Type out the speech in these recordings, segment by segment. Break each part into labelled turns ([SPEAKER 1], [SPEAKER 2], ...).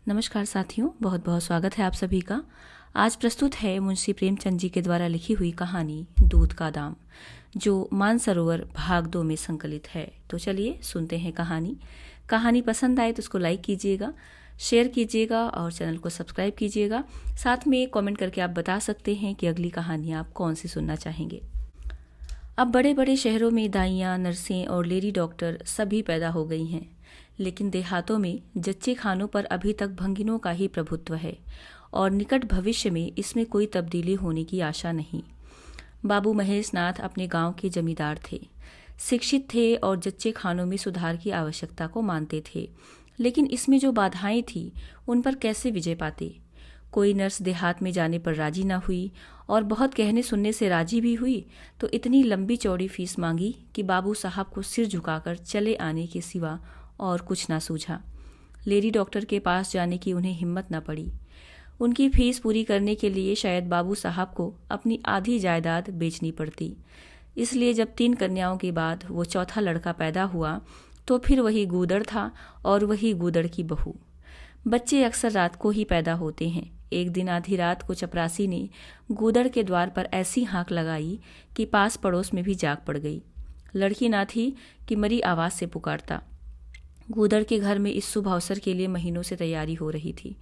[SPEAKER 1] नमस्कार साथियों, बहुत बहुत स्वागत है आप सभी का। आज प्रस्तुत है मुंशी प्रेमचंद जी के द्वारा लिखी हुई कहानी दूध का दाम, जो मानसरोवर भाग 2 में संकलित है। तो चलिए सुनते हैं कहानी पसंद आए तो उसको लाइक कीजिएगा, शेयर कीजिएगा और चैनल को सब्सक्राइब कीजिएगा। साथ में कमेंट करके आप बता सकते हैं कि अगली कहानी आप कौन सी सुनना चाहेंगे। अब बड़े बड़े शहरों में दाइयाँ, नर्सें और लेडी डॉक्टर सभी पैदा हो गई हैं, लेकिन देहातों में जच्चे खानों पर अभी तक भंगिनों का ही प्रभुत्व है और निकट भविष्य में इसमें कोई तब्दीली होने की आशा नहीं। बाबू महेश नाथ अपने गांव के जमींदार थे, शिक्षित थे और जच्चे खानों में सुधार की आवश्यकता को मानते थे, लेकिन इसमें जो बाधाएं थी उन पर कैसे विजय पाते। कोई नर्स देहात में जाने पर राजी ना हुई और बहुत कहने सुनने से राजी भी हुई तो इतनी लंबी चौड़ी फीस मांगी कि बाबू साहब को सिर झुकाकर चले आने के सिवा और कुछ ना सूझा। लेडी डॉक्टर के पास जाने की उन्हें हिम्मत न पड़ी। उनकी फीस पूरी करने के लिए शायद बाबू साहब को अपनी आधी जायदाद बेचनी पड़ती। इसलिए जब 3 कन्याओं के बाद वो चौथा लड़का पैदा हुआ तो फिर वही गूदड़ था और वही गूदड़ की बहू। बच्चे अक्सर रात को ही पैदा होते हैं। एक दिन आधी रात को चपरासी ने गूदड़ के द्वार पर ऐसी हाँक लगाई कि पास पड़ोस में भी जाग पड़ गई। लड़की ना थी कि मरी आवाज से पुकारता। गूदड़ के घर में इस शुभ अवसर के लिए महीनों से तैयारी हो रही थी।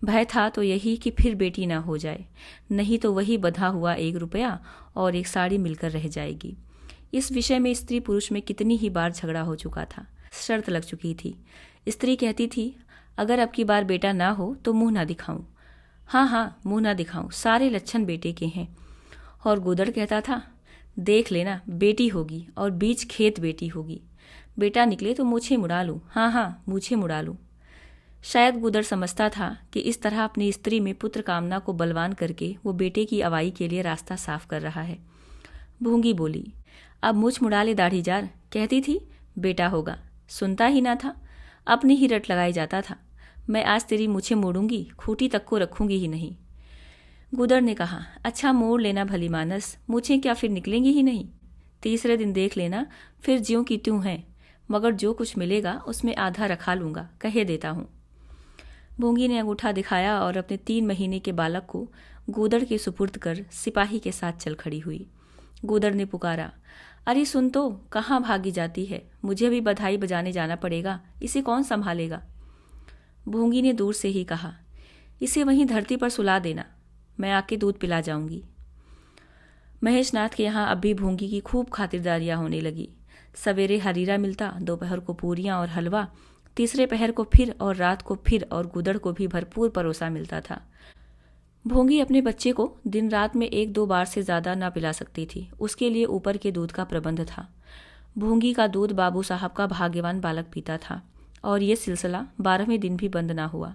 [SPEAKER 1] भय था तो यही कि फिर बेटी ना हो जाए, नहीं तो वही बंधा हुआ 1 रुपया और 1 साड़ी मिलकर रह जाएगी। इस विषय में स्त्री पुरुष में कितनी ही बार झगड़ा हो चुका था। शर्त लग चुकी थी। स्त्री कहती थी, अगर अब की बार बेटा ना हो तो मुंह ना दिखाऊं। हाँ, मुंह ना दिखाऊं, सारे लक्षण बेटे के हैं। और गूदड़ कहता था, देख लेना, बेटी होगी और बीच खेत बेटी होगी। बेटा निकले तो मूछें मुड़ा लूं। हाँ, मूछें मुड़ा लूं। शायद गूदड़ समझता था कि इस तरह अपनी स्त्री में पुत्र कामना को बलवान करके वो बेटे की अवाई के लिए रास्ता साफ कर रहा है। भूंगी बोली, अब मूछ मुड़ा ले दाढ़ीजार, कहती थी बेटा होगा। सुनता ही ना था, अपनी ही रट लगाई जाता था। मैं आज तेरी मूछें मोड़ूंगी, खूंटी तक को रखूंगी ही नहीं। गूदड़ ने कहा, अच्छा मोड़ लेना भली मानस, मूछें क्या फिर निकलेंगी ही नहीं। तीसरे दिन देख लेना, फिर ज्यों की त्यों है, मगर जो कुछ मिलेगा उसमें आधा रखा लूंगा, कहे देता हूं। भूंगी ने अंगूठा दिखाया और अपने 3 महीने के बालक को गूदड़ के सुपुर्द कर सिपाही के साथ चल खड़ी हुई। गूदड़ ने पुकारा, अरे सुन तो, कहाँ भागी जाती है, मुझे भी बधाई बजाने जाना पड़ेगा, इसे कौन संभालेगा। भूंगी ने दूर से ही कहा, इसे वहीं धरती पर सुला देना, मैं आके दूध पिला जाऊंगी। महेश नाथ के यहाँ अब भी भूंगी की खूब खातिरदारियां होने लगी। सवेरे हरीरा मिलता, दोपहर को पूरियां और हलवा, तीसरे पहर को फिर और रात को फिर, और गूदड़ को भी भरपूर परोसा मिलता था। भूंगी अपने बच्चे को दिन रात में 1-2 बार से ज्यादा ना पिला सकती थी। उसके लिए ऊपर के दूध का प्रबंध था। भूंगी का दूध बाबू साहब का भाग्यवान बालक पीता था और ये सिलसिला 12वें दिन भी बंद ना हुआ।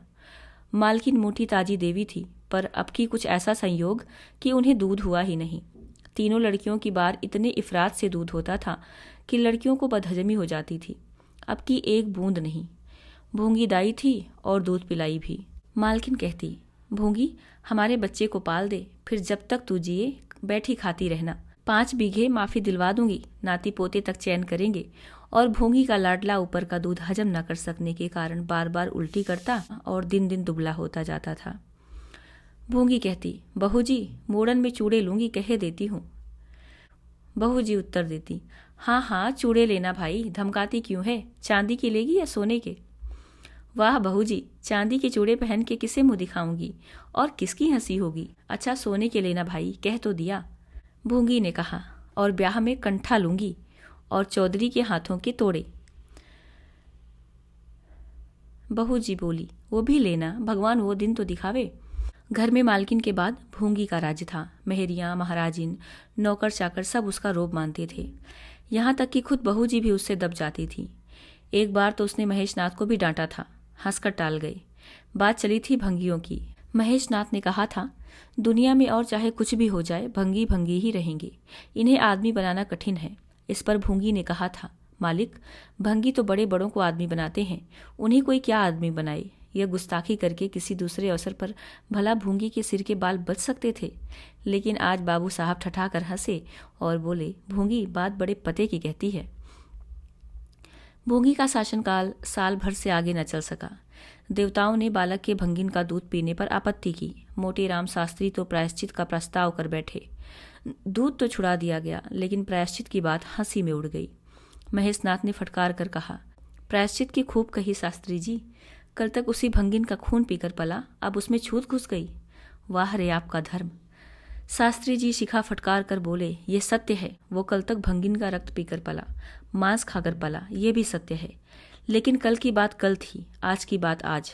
[SPEAKER 1] मालकिन मोटी ताजी देवी थी, पर अब की कुछ ऐसा संयोग कि उन्हें दूध हुआ ही नहीं। तीनों लड़कियों की बार इतने इफरात से दूध होता था कि लड़कियों को बदहजमी हो जाती थी। अब की एक बूंद नहीं। भूंगी दाई थी और दूध पिलाई भी। मालकिन कहती, भूंगी हमारे बच्चे को पाल दे, फिर जब तक तू जिए बैठी खाती रहना। 5 बीघे माफी दिलवा दूंगी, नाती पोते तक चैन करेंगे। और भूंगी का लाडला ऊपर का दूध हजम न कर सकने के कारण बार बार उल्टी करता और दिन दिन दुबला होता जाता था। भूंगी कहती, बहू जी मोड़न में चूड़े लूंगी, कहे देती हूँ। बहू जी उत्तर देती, हाँ चूड़े लेना भाई, धमकाती क्यों है, चांदी के लेगी या सोने के। वाह बहू जी, चांदी के चूड़े पहन के किसे मुंह दिखाऊंगी और किसकी हंसी होगी। अच्छा सोने के लेना भाई, कह तो दिया। भूंगी ने कहा, और ब्याह में कंठा लूंगी और चौधरी के हाथों के तोड़े। बहू जी बोली, वो भी लेना, भगवान वो दिन तो दिखावे। घर में मालकिन के बाद भूंगी का राज्य था। मेहरियां, महाराजिन, नौकर चाकर सब उसका रोब मानते थे। यहाँ तक कि खुद बहू जी भी उससे दब जाती थी। एक बार तो उसने महेश नाथ को भी डांटा था, हंसकर टाल गए। बात चली थी भंगियों की। महेश नाथ ने कहा था, दुनिया में और चाहे कुछ भी हो जाए, भंगी भंगी ही रहेंगे, इन्हें आदमी बनाना कठिन है। इस पर भूंगी ने कहा था, मालिक भंगी तो बड़े बड़ों को आदमी बनाते हैं, उन्हें कोई क्या आदमी बनाए। यह गुस्ताखी करके किसी दूसरे अवसर पर भला भूंगी के सिर के बाल बच सकते थे, लेकिन आज बाबू साहब ठठा कर हंसे और बोले, भूंगी बात बड़े पते की कहती है। भूंगी का शासनकाल साल भर से आगे न चल सका। देवताओं ने बालक के भंगिन का दूध पीने पर आपत्ति की। मोटे राम शास्त्री तो प्रायश्चित का प्रस्ताव कर बैठे। दूध तो छुड़ा दिया गया, लेकिन प्रायश्चित की बात हंसी में उड़ गई। महेशनाथ ने फटकार कर कहा, प्रायश्चित की खूब कही शास्त्री जी। कल तक उसी भंगिन का खून पीकर पला, अब उसमें छूत घुस गई। वाह रे आपका धर्म। शास्त्री जी शिखा फटकार कर बोले, ये सत्य है, वो कल तक भंगिन का रक्त पीकर पला, मांस खाकर पला, ये भी सत्य है। लेकिन कल की बात कल थी, आज की बात आज।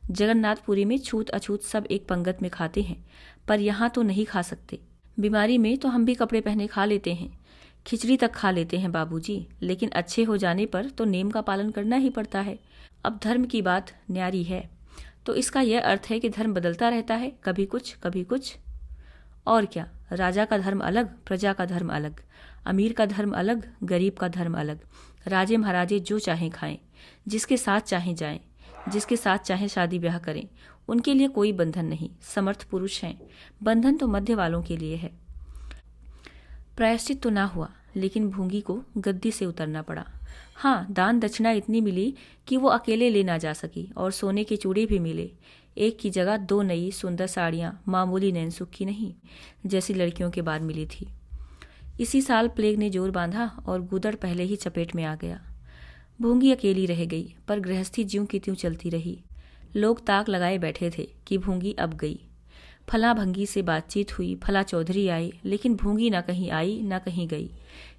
[SPEAKER 1] जगन्नाथपुरी में छूत अछूत सब एक पंगत में खाते हैं, पर यहाँ तो नहीं खा सकते। बीमारी में तो हम भी कपड़े पहने खा लेते हैं, खिचड़ी तक खा लेते हैं बाबूजी, लेकिन अच्छे हो जाने पर तो नेम का पालन करना ही पड़ता है। अब धर्म की बात न्यारी है, तो इसका यह अर्थ है कि धर्म बदलता रहता है, कभी कुछ कभी कुछ। और क्या, राजा का धर्म अलग, प्रजा का धर्म अलग, अमीर का धर्म अलग, गरीब का धर्म अलग। राजे महाराजे जो चाहें खाएं, जिसके साथ चाहें जाएं, जिसके साथ चाहें शादी ब्याह करें, उनके लिए कोई बंधन नहीं। समर्थ पुरुष हैं, बंधन तो मध्य वालों के लिए है। प्रायश्चित तो ना हुआ, लेकिन भूंगी को गद्दी से उतरना पड़ा। हाँ, दान दक्षिणा इतनी मिली कि वो अकेले ले ना जा सकी, और सोने के चूड़े भी मिले। एक की जगह 2 नई सुंदर साड़ियाँ, मामूली नैनसुख की नहीं, जैसी लड़कियों के बाद मिली थी। इसी साल प्लेग ने जोर बांधा और गूदड़ पहले ही चपेट में आ गया। भूंगी अकेली रह गई, पर गृहस्थी ज्यों की त्यों चलती रही। लोग ताक लगाए बैठे थे कि भूंगी अब गई। फला भंगी से बातचीत हुई, फला चौधरी आए, लेकिन भूंगी ना कहीं आई ना कहीं गई।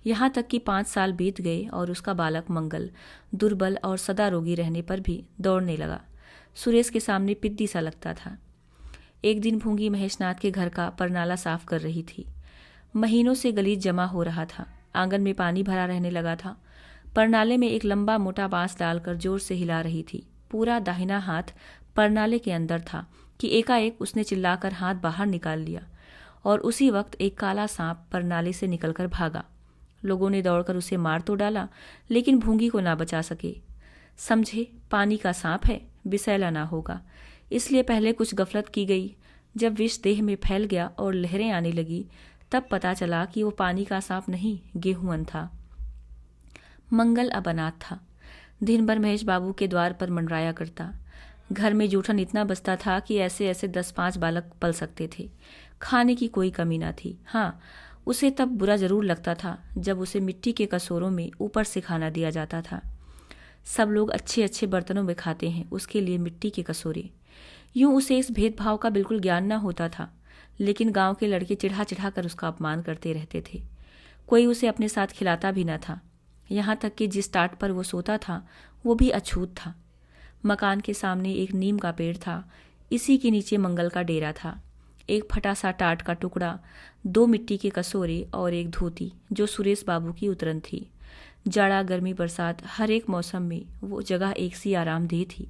[SPEAKER 1] यहाँ तक कि 5 साल बीत गए और उसका बालक मंगल दुर्बल और सदा रोगी रहने पर भी दौड़ने लगा। सुरेश के सामने पिद्दी सा लगता था। एक दिन भूंगी महेशनाथ के घर का परनाला साफ कर रही थी। महीनों से गलीच जमा हो रहा था, आंगन में पानी भरा रहने लगा था। परनाले में एक लंबा मोटा बांस डालकर जोर से हिला रही थी। पूरा दाहिना हाथ परनाले के अंदर था कि एकाएक उसने चिल्लाकर हाथ बाहर निकाल लिया, और उसी वक्त एक काला सांप परनाले से निकलकर भागा। लोगों ने दौड़कर उसे मार तो डाला, लेकिन भूंगी को ना बचा सके। समझे, पानी का सांप है, विषैला ना होगा, इसलिए पहले कुछ गफलत की गई। जब विष देह में फैल गया और लहरें आने लगी, तब पता चला कि वो पानी का सांप नहीं, गेहूं था। मंगल अब अनाथ था। दिन भर महेश बाबू के द्वार पर मंडराया करता। घर में जूठन इतना बचता था कि ऐसे ऐसे 10-5 बालक पल सकते थे। खाने की कोई कमी ना थी। हाँ, उसे तब बुरा जरूर लगता था जब उसे मिट्टी के कसूरों में ऊपर से खाना दिया जाता था। सब लोग अच्छे अच्छे बर्तनों में खाते हैं, उसके लिए मिट्टी के कसूरे। यूं उसे इस भेदभाव का बिल्कुल ज्ञान न होता था, लेकिन गांव के लड़के चिढ़ा चिढ़ा कर उसका अपमान करते रहते थे। कोई उसे अपने साथ खिलाता भी न था। यहाँ तक कि जिस टाट पर वो सोता था वो भी अछूत था। मकान के सामने एक नीम का पेड़ था, इसी के नीचे मंगल का डेरा था। एक फटा सा टाट का टुकड़ा, 2 मिट्टी के कसूरे और एक धोती जो सुरेश बाबू की उतरन थी। जाड़ा गर्मी बरसात हर एक मौसम में वो जगह एक सी आरामदेह थी,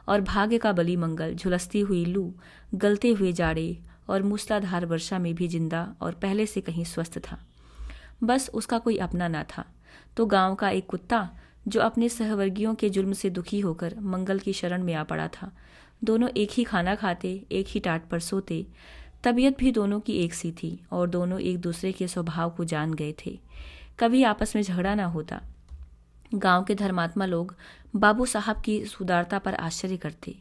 [SPEAKER 1] और भाग्य का बली मंगल झुलसती हुई लू, गलते हुए जाड़े और मूसलाधार वर्षा में भी जिंदा और पहले से कहीं स्वस्थ था। बस उसका कोई अपना ना था, तो गांव का एक कुत्ता जो अपने सहवर्गियों के जुल्म से दुखी होकर मंगल की शरण में आ पड़ा था। दोनों एक ही खाना खाते, एक ही टाट पर सोते। तबीयत भी दोनों की एक सी थी और दोनों एक दूसरे के स्वभाव को जान गए थे। कभी आपस में झगड़ा ना होता। गांव के धर्मात्मा लोग बाबू साहब की सुदारता पर आश्चर्य करते।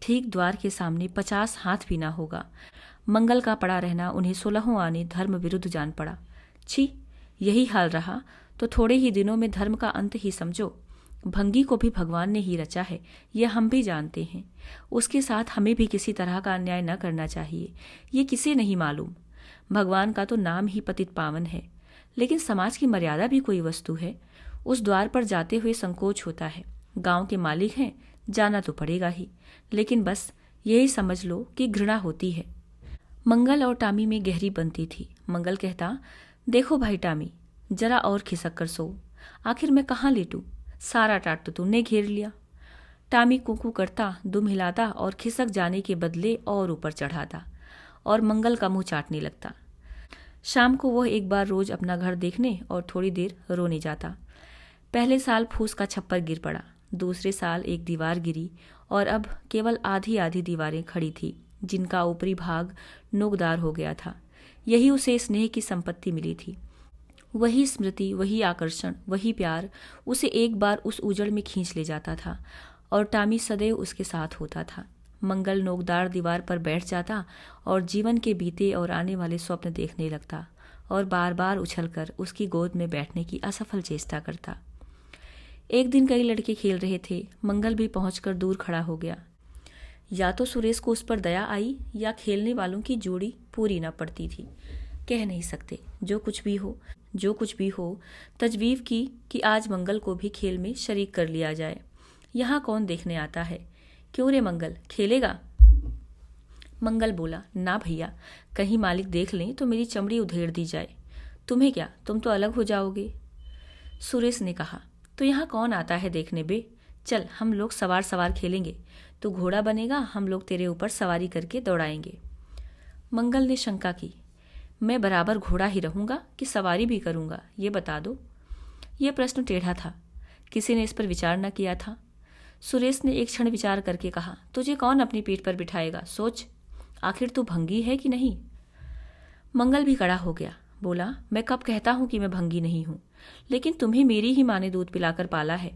[SPEAKER 1] ठीक द्वार के सामने 50 हाथ भी ना होगा। मंगल का पड़ा रहना उन्हें 16 आने धर्म विरुद्ध जान पड़ा। छी, यही हाल रहा तो थोड़े ही दिनों में धर्म का अंत ही समझो। भंगी को भी भगवान ने ही रचा है, यह हम भी जानते हैं। उसके साथ हमें भी किसी तरह का अन्याय न करना चाहिए, ये किसे नहीं मालूम। भगवान का तो नाम ही पतित पावन है, लेकिन समाज की मर्यादा भी कोई वस्तु है। उस द्वार पर जाते हुए संकोच होता है। गांव के मालिक हैं, जाना तो पड़ेगा ही, लेकिन बस यही समझ लो कि घृणा होती है। मंगल और टामी में गहरी बनती थी। मंगल कहता, देखो भाई टामी, जरा और खिसक कर सो। आखिर मैं कहाँ लेटूं? सारा टाट तो तुमने घेर लिया। टामी कुकू करता, दुम हिलाता और खिसक जाने के बदले और ऊपर चढ़ाता, और मंगल का मुंह चाटने लगता। शाम को वह एक बार रोज अपना घर देखने और थोड़ी देर रोने जाता। पहले साल फूस का छप्पर गिर पड़ा, दूसरे साल एक दीवार गिरी, और अब केवल आधी आधी दीवारें खड़ी थी, जिनका ऊपरी भाग नोकदार हो गया था। यही उसे स्नेह की संपत्ति मिली थी। वही स्मृति, वही आकर्षण, वही प्यार उसे एक बार उस उजड़ में खींच ले जाता था, और टामी सदैव उसके साथ होता था। मंगल नोकदार दीवार पर बैठ जाता और जीवन के बीते और आने वाले स्वप्न देखने लगता और बार बार उछलकर उसकी गोद में बैठने की असफल चेष्टा करता। एक दिन कई लड़के खेल रहे थे। मंगल भी पहुंचकर दूर खड़ा हो गया। या तो सुरेश को उस पर दया आई या खेलने वालों की जोड़ी पूरी न पड़ती थी। कह नहीं सकते। जो कुछ भी हो तजवीज़ की कि आज मंगल को भी खेल में शरीक कर लिया जाए। यहाँ कौन देखने आता है? क्यों रे मंगल, खेलेगा? मंगल बोला, ना भैया, कहीं मालिक देख लें तो मेरी चमड़ी उधेड़ दी जाए। तुम्हें क्या, तुम तो अलग हो जाओगे। सुरेश ने कहा, तो यहाँ कौन आता है देखने बे? चल हम लोग सवार खेलेंगे। तू घोड़ा बनेगा, हम लोग तेरे ऊपर सवारी करके दौड़ाएंगे। मंगल ने शंका की, मैं बराबर घोड़ा ही रहूंगा कि सवारी भी करूंगा, ये बता दो। यह प्रश्न टेढ़ा था। किसी ने इस पर विचार न किया था। सुरेश ने एक क्षण विचार करके कहा, तुझे कौन अपनी पीठ पर बिठाएगा? सोच, आखिर तू भंगी है कि नहीं? मंगल भी खड़ा हो गया। बोला, मैं कब कहता हूं कि मैं भंगी नहीं हूं, लेकिन तुम्हें मेरी ही माँ ने दूध पिलाकर पाला है।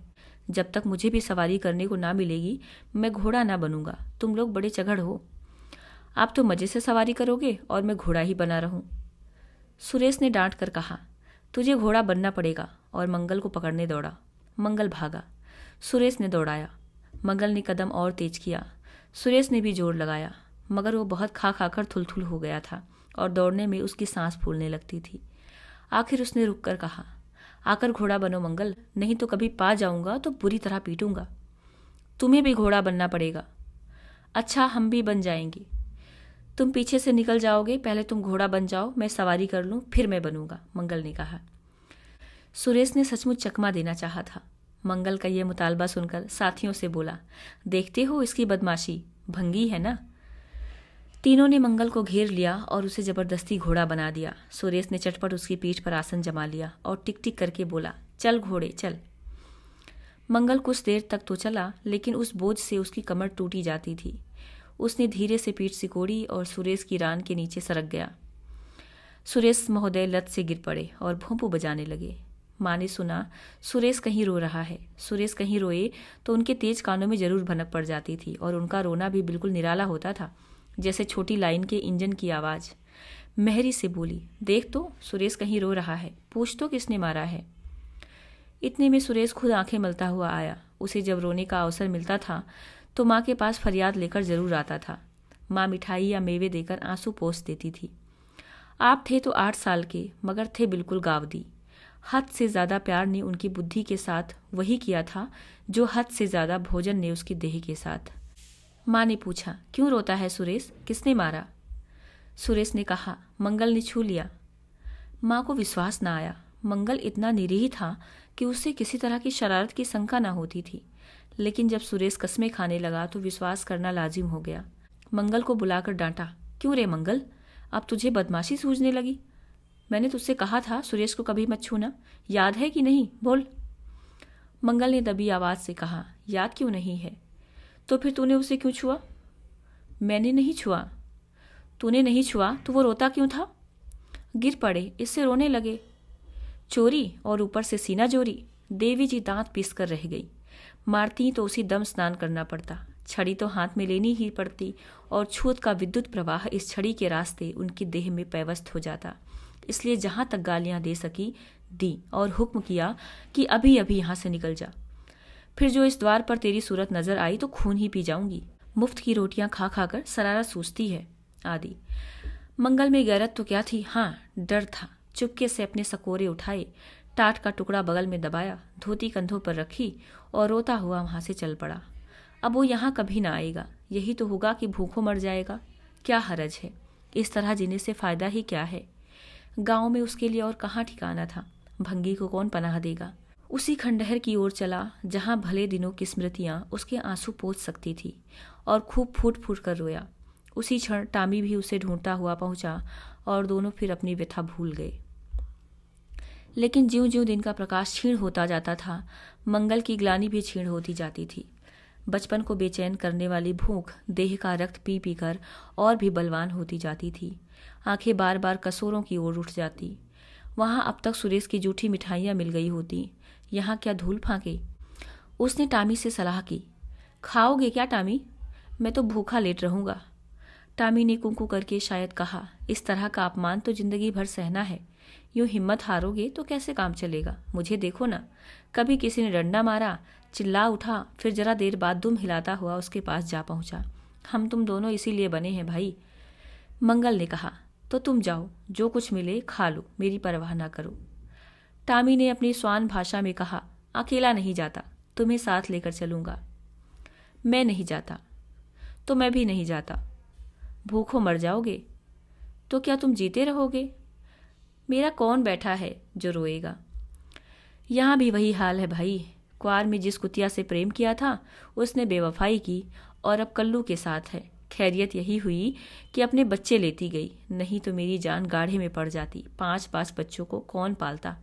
[SPEAKER 1] जब तक मुझे भी सवारी करने को ना मिलेगी मैं घोड़ा ना बनूंगा। तुम लोग बड़े चगड़ हो। आप तो मजे से सवारी करोगे और मैं घोड़ा ही बना रहूं। सुरेश ने डांट कर कहा, तुझे घोड़ा बनना पड़ेगा, और मंगल को पकड़ने दौड़ा। मंगल भागा। सुरेश ने दौड़ाया। मंगल ने कदम और तेज किया। सुरेश ने भी जोर लगाया, मगर वो बहुत खा खाकर थुलथुल हो गया था और दौड़ने में उसकी सांस फूलने लगती थी। आखिर उसने रुककर कहा, आकर घोड़ा बनो मंगल, नहीं तो कभी पा जाऊंगा तो बुरी तरह पीटूंगा। तुम्हें भी घोड़ा बनना पड़ेगा। अच्छा, हम भी बन जाएंगे। तुम पीछे से निकल जाओगे, पहले तुम घोड़ा बन जाओ, मैं सवारी कर लूं, फिर मैं बनूंगा, मंगल ने कहा। सुरेश ने सचमुच चकमा देना चाहा था। मंगल का यह मुतालबा सुनकर साथियों से बोला, देखते हो इसकी बदमाशी, भंगी है ना। तीनों ने मंगल को घेर लिया और उसे जबरदस्ती घोड़ा बना दिया। सुरेश ने चटपट उसकी पीठ पर आसन जमा लिया और टिक टिक करके बोला, चल घोड़े चल। मंगल कुछ देर तक तो चला, लेकिन उस बोझ से उसकी कमर टूटी जाती थी। उसने धीरे से पीठ सिकोड़ी और सुरेश की रान के नीचे सरक गया। सुरेश महोदय लत से गिर पड़े और भोंपू बजाने लगे। माँ ने सुना सुरेश कहीं रो रहा है। सुरेश कहीं रोए तो उनके तेज कानों में जरूर भनक पड़ जाती थी और उनका रोना भी बिल्कुल निराला होता था, जैसे छोटी लाइन के इंजन की आवाज़। मेहरी से बोली, देख तो सुरेश कहीं रो रहा है, पूछ तो किसने मारा है। इतने में सुरेश खुद आंखें मलता हुआ आया। उसे जब रोने का अवसर मिलता था तो माँ के पास फरियाद लेकर जरूर आता था। माँ मिठाई या मेवे देकर आंसू पोंछ देती थी। आप थे तो 8 साल के, मगर थे बिल्कुल गावदी। हद से ज़्यादा प्यार ने उनकी बुद्धि के साथ वही किया था जो हद से ज़्यादा भोजन ने उसकी देह के साथ। माँ ने पूछा, क्यों रोता है सुरेश, किसने मारा? सुरेश ने कहा, मंगल ने छू लिया। माँ को विश्वास न आया। मंगल इतना निरीह था कि उससे किसी तरह की शरारत की शंका न होती थी, लेकिन जब सुरेश कस्में खाने लगा तो विश्वास करना लाजिम हो गया। मंगल को बुलाकर डांटा, क्यों रे मंगल, अब तुझे बदमाशी सूझने लगी? मैंने तुझसे कहा था सुरेश को कभी मत छूना, याद है कि नहीं? बोल। मंगल ने दबी आवाज़ से कहा, याद क्यों नहीं है? तो फिर तूने उसे क्यों छुआ? मैंने नहीं छुआ। तूने नहीं छुआ तो वो रोता क्यों था? गिर पड़े, इससे रोने लगे। चोरी और ऊपर से सीना जोरी। देवी जी दांत पीस कर रह गई। मारती तो उसी दम स्नान करना पड़ता, छड़ी तो हाथ में लेनी ही पड़ती, और छूत का विद्युत प्रवाह इस छड़ी के रास्ते उनकी देह में पैवस्त हो जाता। इसलिए जहां तक गालियां दे सकी दी और हुक्म किया कि अभी अभी यहां से निकल जा। फिर जो इस द्वार पर तेरी सूरत नजर आई तो खून ही पी जाऊंगी। मुफ्त की रोटियां खा खाकर शरारत सूझती है आदि। मंगल में गैरत तो क्या थी, हाँ डर था। चुपके से अपने सकोरे उठाए, टाट का टुकड़ा बगल में दबाया, धोती कंधों पर रखी और रोता हुआ वहां से चल पड़ा। अब वो यहाँ कभी ना आएगा। यही तो होगा कि भूखों मर जाएगा। क्या हरज है, इस तरह जीने से फायदा ही क्या है? गांव में उसके लिए और कहाँ ठिकाना था। भंगी को कौन पनाह देगा? उसी खंडहर की ओर चला जहां भले दिनों की स्मृतियां उसके आंसू पोंछ सकती थी, और खूब फूट फूट कर रोया। उसी क्षण टामी भी उसे ढूंढता हुआ पहुंचा और दोनों फिर अपनी व्यथा भूल गए। लेकिन ज्यों ज्यों दिन का प्रकाश क्षीण होता जाता था, मंगल की ग्लानि भी क्षीण होती जाती थी। बचपन को बेचैन करने वाली भूख देह का रक्त पी पी कर और भी बलवान होती जाती थी। आंखें बार बार कसोरों की ओर उठ जाती। वहां अब तक सुरेश की जूठी मिठाइयां मिल गई होती, यहाँ क्या धूल फांके। उसने टामी से सलाह की, खाओगे क्या टामी? मैं तो भूखा लेट रहूंगा। टामी ने कुंकू करके शायद कहा, इस तरह का अपमान तो जिंदगी भर सहना है। यूं हिम्मत हारोगे तो कैसे काम चलेगा? मुझे देखो ना, कभी किसी ने डंडा मारा, चिल्ला उठा, फिर जरा देर बाद दुम हिलाता हुआ उसके पास जा पहुंचा। हम तुम दोनों इसीलिए बने हैं भाई। मंगल ने कहा, तो तुम जाओ, जो कुछ मिले खा लो, मेरी परवाह ना करो। टामी ने अपनी स्वान भाषा में कहा, अकेला नहीं जाता, तुम्हें साथ लेकर चलूंगा। मैं नहीं जाता। तो मैं भी नहीं जाता। भूखों मर जाओगे तो क्या तुम जीते रहोगे? मेरा कौन बैठा है जो रोएगा? यहाँ भी वही हाल है भाई। क्वार में जिस कुतिया से प्रेम किया था उसने बेवफाई की और अब कल्लू के साथ है। खैरियत यही हुई कि अपने बच्चे लेती गई, नहीं तो मेरी जान गाढ़े में पड़ जाती। 5-5 बच्चों को कौन पालता?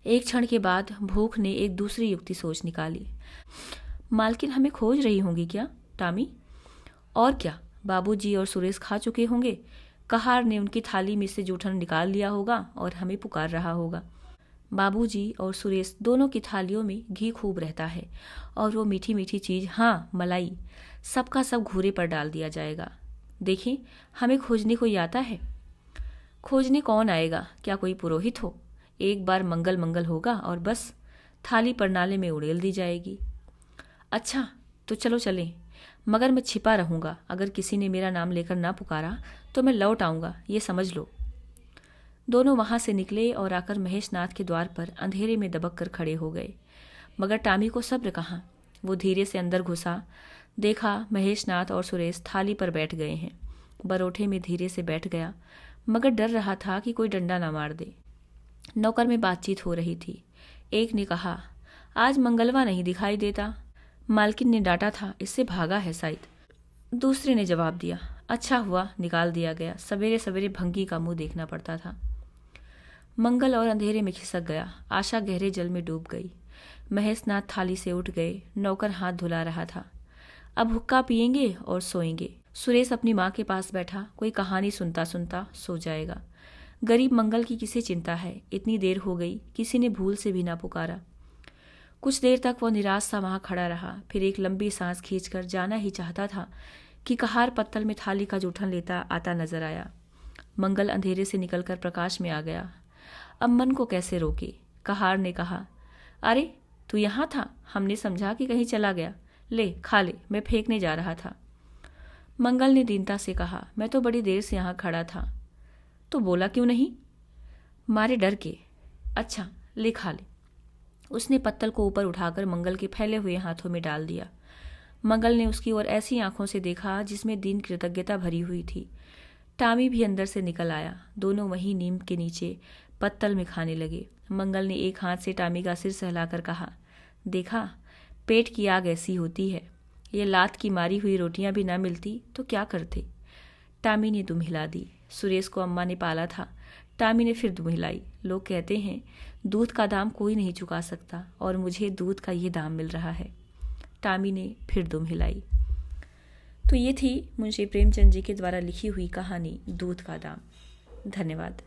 [SPEAKER 1] एक क्षण के बाद भूख ने एक दूसरी युक्ति सोच निकाली। मालकिन हमें खोज रही होंगी क्या टामी? और क्या, बाबूजी और सुरेश खा चुके होंगे। कहार ने उनकी थाली में से जूठन निकाल लिया होगा और हमें पुकार रहा होगा। बाबूजी और सुरेश दोनों की थालियों में घी खूब रहता है और वो मीठी मीठी चीज, हाँ मलाई, सबका सब घूरे पर डाल दिया जाएगा। देखें, हमें खोजने कोई आता है? खोजने कौन आएगा? क्या कोई पुरोहित हो? एक बार मंगल मंगल होगा और बस थाली पर नाले में उड़ेल दी जाएगी। अच्छा तो चलो चलें, मगर मैं छिपा रहूंगा। अगर किसी ने मेरा नाम लेकर ना पुकारा तो मैं लौट आऊंगा, ये समझ लो। दोनों वहां से निकले और आकर महेशनाथ के द्वार पर अंधेरे में दबक कर खड़े हो गए। मगर टामी को सब्र कहाँ। वो धीरे से अंदर घुसा, देखा महेशनाथ और सुरेश थाली पर बैठ गए हैं। बरोठे में धीरे से बैठ गया, मगर डर रहा था कि कोई डंडा ना मार दे। नौकर में बातचीत हो रही थी। एक ने कहा, आज मंगलवा नहीं दिखाई देता। मालकिन ने डांटा था, इससे भागा है शायद। दूसरे ने जवाब दिया, अच्छा हुआ निकाल दिया गया, सवेरे सवेरे भंगी का मुंह देखना पड़ता था। मंगल और अंधेरे में खिसक गया। आशा गहरे जल में डूब गई। महेशनाथ थाली से उठ गए। नौकर हाथ धुला रहा था। अब हुक्का पिएंगे और सोएंगे। सुरेश अपनी माँ के पास बैठा कोई कहानी सुनता सुनता सो जाएगा। गरीब मंगल की किसे चिंता है? इतनी देर हो गई, किसी ने भूल से भी ना पुकारा। कुछ देर तक वो निराश सा वहां खड़ा रहा, फिर एक लंबी सांस खींचकर जाना ही चाहता था कि कहार पत्तल में थाली का जूठन लेता आता नजर आया। मंगल अंधेरे से निकलकर प्रकाश में आ गया। अब मन को कैसे रोके? कहार ने कहा, अरे तू यहाँ था, हमने समझा कि कहीं चला गया। ले खा ले, मैं फेंकने जा रहा था। मंगल ने दीनता से कहा, मैं तो बड़ी देर से यहाँ खड़ा था। तो बोला क्यों नहीं? मारे डर के। अच्छा ले खा ले। उसने पत्तल को ऊपर उठाकर मंगल के फैले हुए हाथों में डाल दिया। मंगल ने उसकी ओर ऐसी आंखों से देखा जिसमें दीन कृतज्ञता भरी हुई थी। टामी भी अंदर से निकल आया। दोनों वहीं नीम के नीचे पत्तल में खाने लगे। मंगल ने एक हाथ से टामी का सिर सहलाकर कहा, देखा, पेट की आग ऐसी होती है। ये लात की मारी हुई रोटियां भी ना मिलती तो क्या करते? टामी ने दुम हिला दी। सुरेश को अम्मा ने पाला था। टामी ने फिर दुम हिलाई। लोग कहते हैं दूध का दाम कोई नहीं चुका सकता, और मुझे दूध का ये दाम मिल रहा है। टामी ने फिर दुम हिलाई। तो ये थी मुंशी प्रेमचंद जी के द्वारा लिखी हुई कहानी दूध का दाम। धन्यवाद।